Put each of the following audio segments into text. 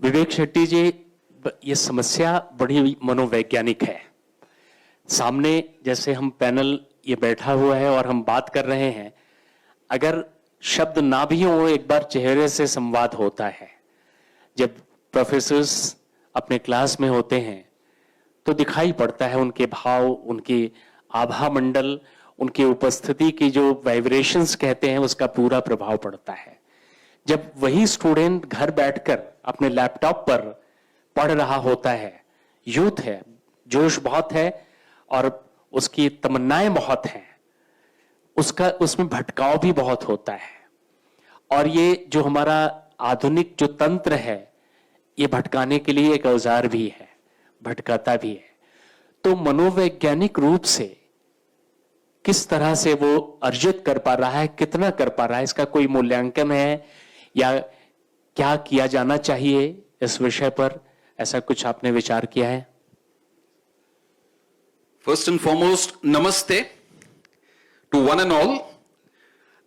विवेक शेट्टी जी, ये समस्या बड़ी मनोवैज्ञानिक है। सामने जैसे हम पैनल ये बैठा हुआ है और हम बात कर रहे हैं, अगर शब्द ना भी हो एक बार चेहरे से संवाद होता है। जब प्रोफेसर्स अपने क्लास में होते हैं तो दिखाई पड़ता है उनके भाव, उनकी आभा मंडल, उनकी उपस्थिति की जो वाइब्रेशंस कहते हैं उसका पूरा प्रभाव पड़ता है। जब वही स्टूडेंट घर बैठकर अपने लैपटॉप पर पढ़ रहा होता है, यूथ है, जोश बहुत है और उसकी तमन्नाएं बहुत हैं, उसमें भटकाव भी बहुत होता है। और ये जो हमारा आधुनिक जो तंत्र है, ये भटकाने के लिए एक औजार भी है, भटकाता भी है। तो मनोवैज्ञानिक रूप से किस तरह से वो अर्जित कर पा रहा है, कितना कर पा रहा है, इसका कोई मूल्यांकन है या क्या किया जाना चाहिए इस विषय पर? ऐसा कुछ आपने विचार किया है? First and foremost, namaste to one and all.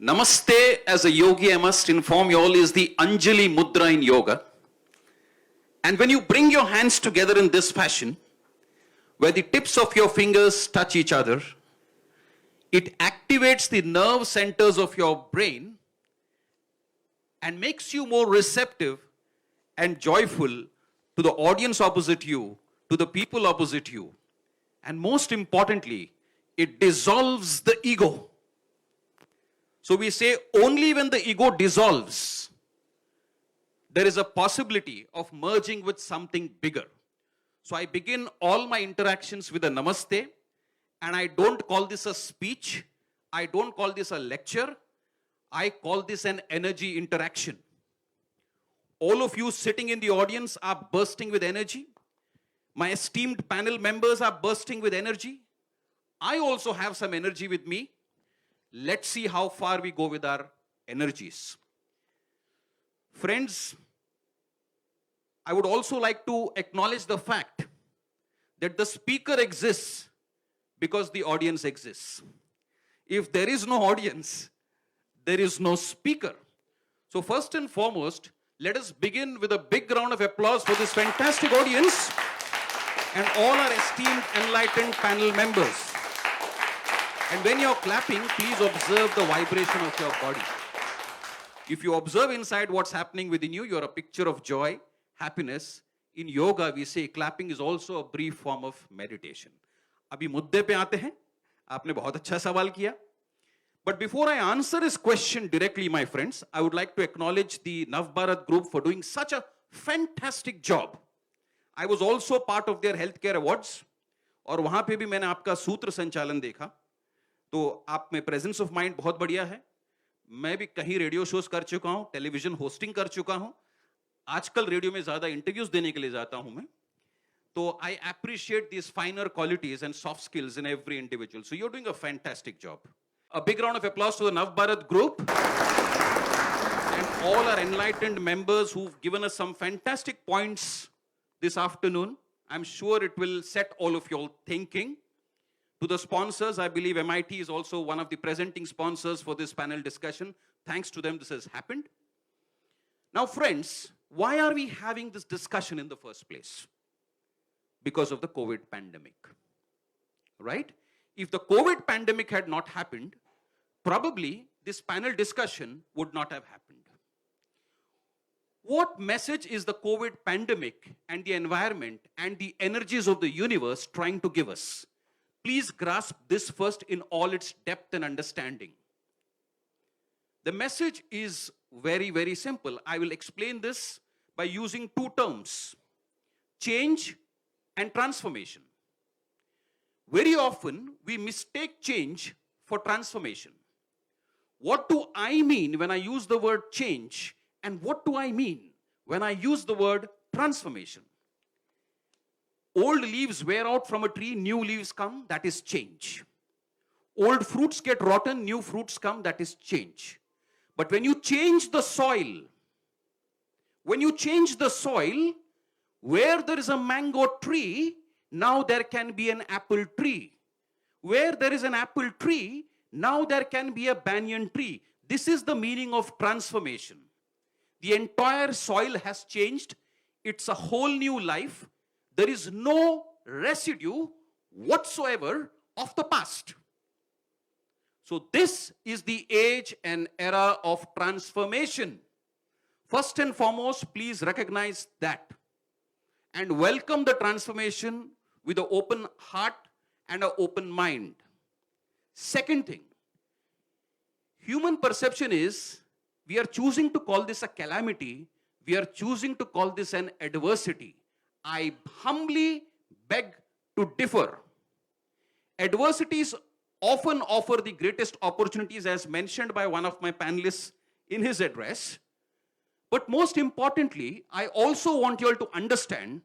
Namaste, as a yogi, I must inform you all, is the Anjali Mudra in yoga. And when you bring your hands together in this fashion, where the tips of your fingers touch each other, it activates the nerve centers of your brain and makes you more receptive and joyful to the audience opposite you, to the people opposite you. And most importantly, it dissolves the ego. So we say only when the ego dissolves, there is a possibility of merging with something bigger. So I begin all my interactions with a namaste, and I don't call this a speech, I don't call this a lecture, I call this an energy interaction. All of you sitting in the audience are bursting with energy. My esteemed panel members are bursting with energy. I also have some energy with me. Let's see how far we go with our energies. Friends, I would also like to acknowledge the fact that the speaker exists because the audience exists. If there is no audience, there is no speaker. So first and foremost, let us begin with a big round of applause for this fantastic audience and all our esteemed enlightened panel members. And when you're clapping, please observe the vibration of your body. If you observe inside what's happening within you, you're a picture of joy, happiness. In yoga, we say clapping is also a brief form of meditation. अभी मुद्दे पे आते हैं. आपने बहुत अच्छा सवाल किया. But before I answer this question directly, my friends, I would like to acknowledge the Navbharat group for doing such a fantastic job. I was also part of their healthcare awards, और वहां पे भी मैंने आपका सूत्र संचालन देखा. तो आप में प्रेजेंस ऑफ माइंड बहुत बढ़िया है. मैं भी कहीं रेडियो शोज कर चुका हूं, टेलीविजन होस्टिंग कर चुका हूं. आजकल रेडियो में ज्यादा इंटरव्यूज देने के लिए जाता हूं मैं. तो I appreciate this finer qualities and soft skills in every individual. So you are doing a fantastic job. A big round of applause to the Navbharat group and all our enlightened members who've given us some fantastic points this afternoon. I'm sure it will set all of you all thinking. To the sponsors, I believe MIT is also one of the presenting sponsors for this panel discussion. Thanks to them, this has happened. Now, friends, why are we having this discussion in the first place? Because of the COVID pandemic, right? If the COVID pandemic had not happened, probably this panel discussion would not have happened. What message is the COVID pandemic and the environment and the energies of the universe trying to give us? Please grasp this first in all its depth and understanding. The message is very, very simple. I will explain this by using two terms: change and transformation. Very often, we mistake change for transformation. What do I mean when I use the word change? And what do I mean when I use the word transformation? Old leaves wear out from a tree, new leaves come, that is change. Old fruits get rotten, new fruits come, that is change. But when you change the soil, where there is a mango tree, now there can be an apple tree. Where there is an apple tree, now there can be a banyan tree. This is the meaning of transformation. The entire soil has changed. It's a whole new life. There is no residue whatsoever of the past. So this is the age and era of transformation. First and foremost, please recognize that and welcome the transformation with an open heart and an open mind. Second thing, human perception is we are choosing to call this a calamity, we are choosing to call this an adversity. I humbly beg to differ. Adversities often offer the greatest opportunities, as mentioned by one of my panelists in his address. But most importantly, I also want you all to understand,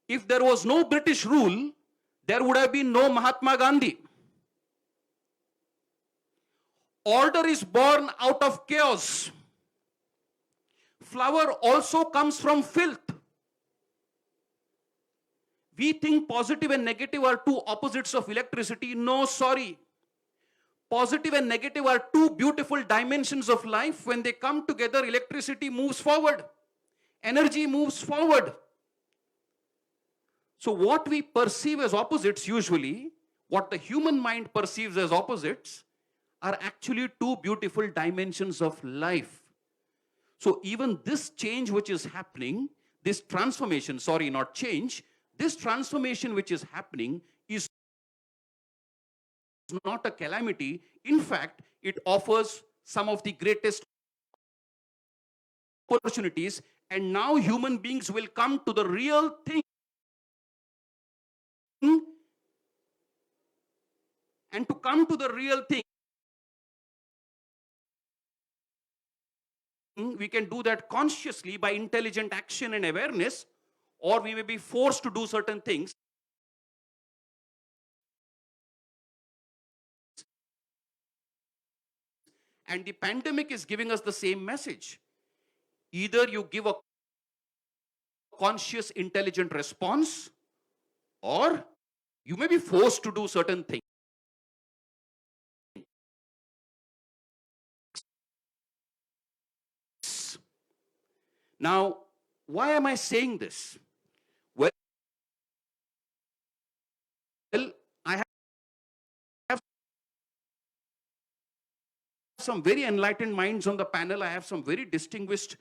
if there was no British rule, there would have been no Mahatma Gandhi. Order is born out of chaos. Flower also comes from filth. We think positive and negative are two opposites of electricity. No, sorry. Positive and negative are two beautiful dimensions of life. When they come together, electricity moves forward. Energy moves forward. So what we perceive as opposites usually, what the human mind perceives as opposites, are actually two beautiful dimensions of life. So even this change which is happening, this transformation, sorry, not change, this transformation which is happening is not a calamity. In fact, it offers some of the greatest opportunities, and now human beings will come to the real thing. And to come to the real thing, we can do that consciously by intelligent action and awareness, or we may be forced to do certain things. And the pandemic is giving us the same message. Either you give a conscious, intelligent response, or you may be forced to do certain things. Now, why am I saying this? Well, I have some very enlightened minds on the panel. I have some very distinguished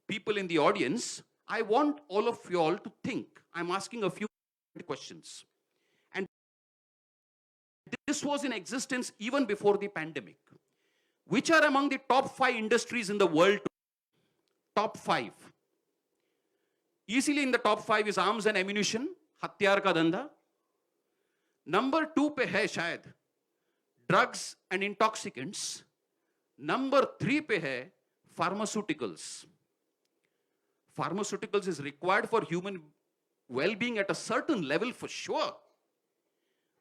people in the audience. I want all of you all to think. I'm asking a few questions. And this was in existence even before the pandemic. Which are among the top 5 industries in the world? Top 5. Easily in the top 5 is arms and ammunition, हथियार का धंधा. Number 2 पे है शायद drugs and intoxicants. Number 3 पे है pharmaceuticals. Pharmaceuticals is required for human well-being at a certain level for sure.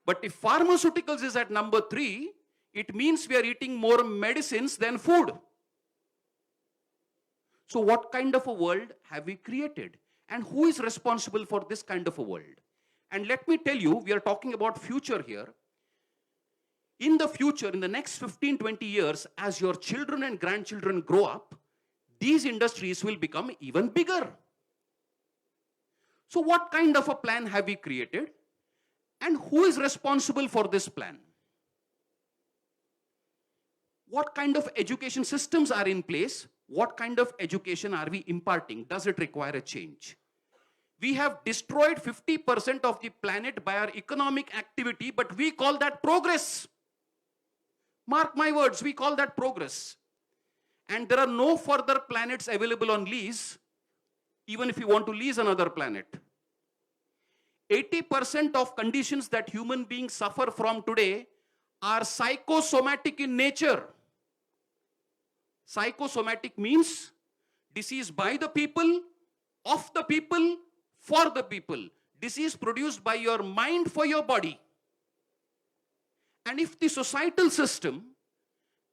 But if pharmaceuticals is at number 3, it means we are eating more medicines than food. So what kind of a world have we created? And who is responsible for this kind of a world? And let me tell you, we are talking about future here. In the future, in the next 15, 20 years, as your children and grandchildren grow up, these industries will become even bigger. So what kind of a plan have we created? And who is responsible for this plan? What kind of education systems are in place? What kind of education are we imparting? Does it require a change? We have destroyed 50% of the planet by our economic activity, but we call that progress. Mark my words, we call that progress. And there are no further planets available on lease, even if you want to lease another planet. 80% of conditions that human beings suffer from today are psychosomatic in nature. Psychosomatic means disease by the people, of the people, for the people. Disease produced by your mind for your body. And if the societal system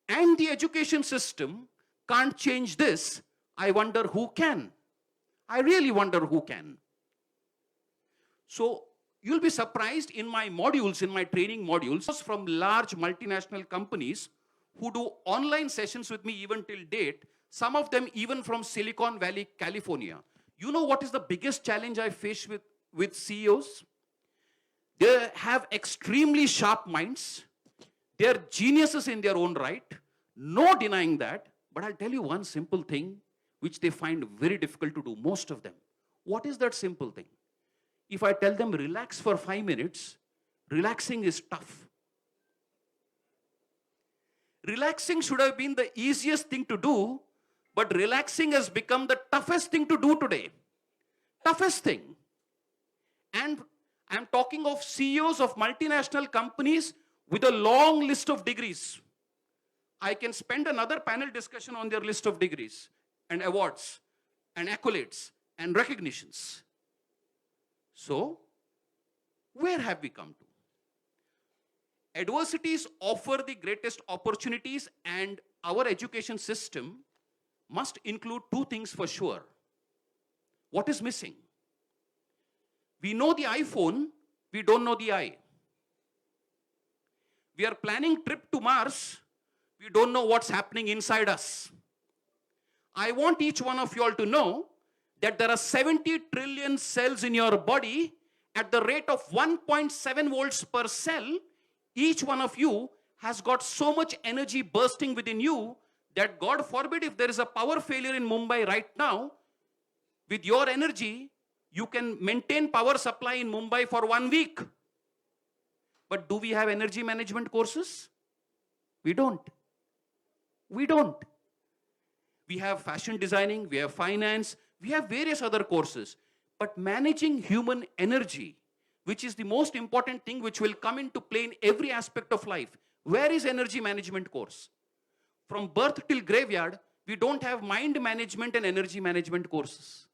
and the education system can't change this, I wonder who can. I really wonder who can. So you'll be surprised in my modules, in my training modules, from large multinational companies who do online sessions with me even till date, some of them even from Silicon Valley, California. You know what is the biggest challenge I face with CEOs? They have extremely sharp minds. They're geniuses in their own right. No denying that. But I'll tell you one simple thing which they find very difficult to do, most of them. What is that simple thing? If I tell them relax for 5 minutes, relaxing is tough. Relaxing should have been the easiest thing to do, but relaxing has become the toughest thing to do today. Toughest thing. And I'm talking of CEOs of multinational companies with a long list of degrees. I can spend another panel discussion on their list of degrees and awards and accolades and recognitions. So, where have we come to? Adversities offer the greatest opportunities, and our education system must include two things for sure. What is missing? We know the iPhone, we don't know the eye. We are planning trip to Mars, we don't know what's happening inside us. I want each one of you all to know that there are 70 trillion cells in your body at the rate of 1.7 volts per cell. Each one of you has got so much energy bursting within you that God forbid if there is a power failure in Mumbai right now, with your energy, you can maintain power supply in Mumbai for 1 week. But do we have energy management courses? We don't. We don't. We have fashion designing, we have finance, we have various other courses. But managing human energy, which is the most important thing which will come into play in every aspect of life. Where is energy management course? From birth till graveyard, we don't have mind management and energy management courses.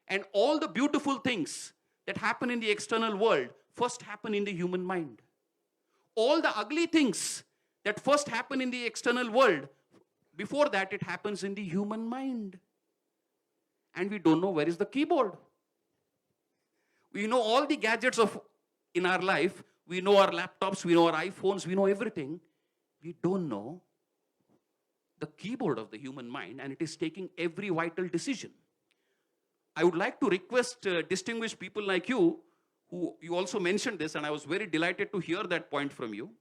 And all the beautiful things that happen in the external world first happen in the human mind. All the ugly things that first happen in the external world, before that it happens in the human mind. And we don't know where is the keyboard. We know all the gadgets in our life. We know our laptops, we know our iPhones, we know everything. We don't know the keyboard of the human mind, and it is taking every vital decision. I would like to request distinguished people like you, who you also mentioned this, and I was very delighted to hear that point from you.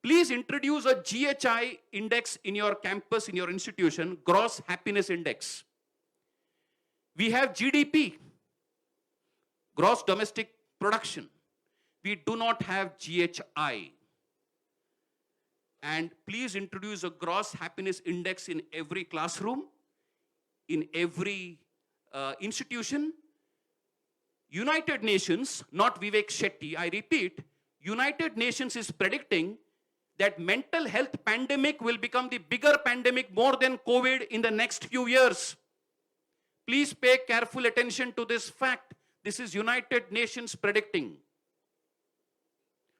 Please introduce a GHI index in your campus, in your institution, Gross Happiness Index. We have GDP, Gross Domestic Production. We do not have GHI. And please introduce a Gross Happiness Index in every classroom, in every institution. United Nations, not Vivek Shetty, I repeat, United Nations is predicting that mental health pandemic will become the bigger pandemic more than COVID in the next few years. Please pay careful attention to this fact. This is United Nations predicting.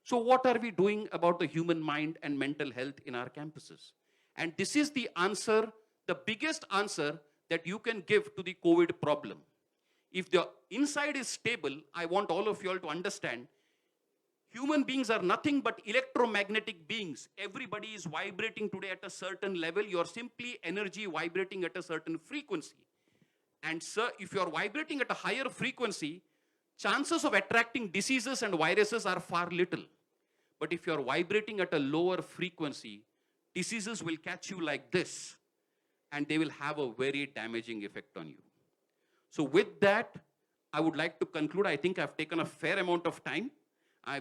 So what are we doing about the human mind and mental health in our campuses? And this is the answer, the biggest answer that you can give to the COVID problem. If the inside is stable, I want all of you all to understand, human beings are nothing but electromagnetic beings. Everybody is vibrating today at a certain level. You're simply energy vibrating at a certain frequency. And sir, if you're vibrating at a higher frequency, chances of attracting diseases and viruses are far little. But if you're vibrating at a lower frequency, diseases will catch you like this, and they will have a very damaging effect on you. So with that, I would like to conclude. I think I've taken a fair amount of time.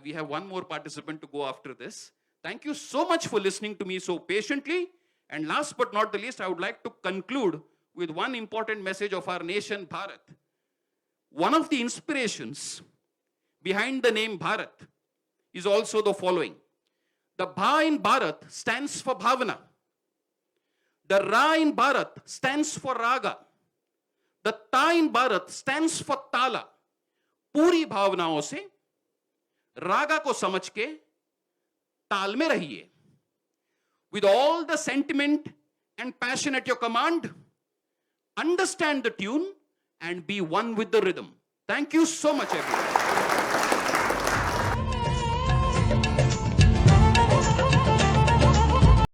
We have one more participant to go after this. Thank you so much for listening to me so patiently. And last but not the least, I would like to conclude with one important message of our nation, Bharat. One of the inspirations behind the name Bharat is also the following. The Bha in Bharat stands for Bhavana. The Ra in Bharat stands for Raga. The Ta in Bharat stands for Tala. पूरी भावनाओं से रागा को समझ के ताल में रहिए. With all the sentiment and passion at your command, understand the tune and be one with the rhythm. Thank you so much, everyone.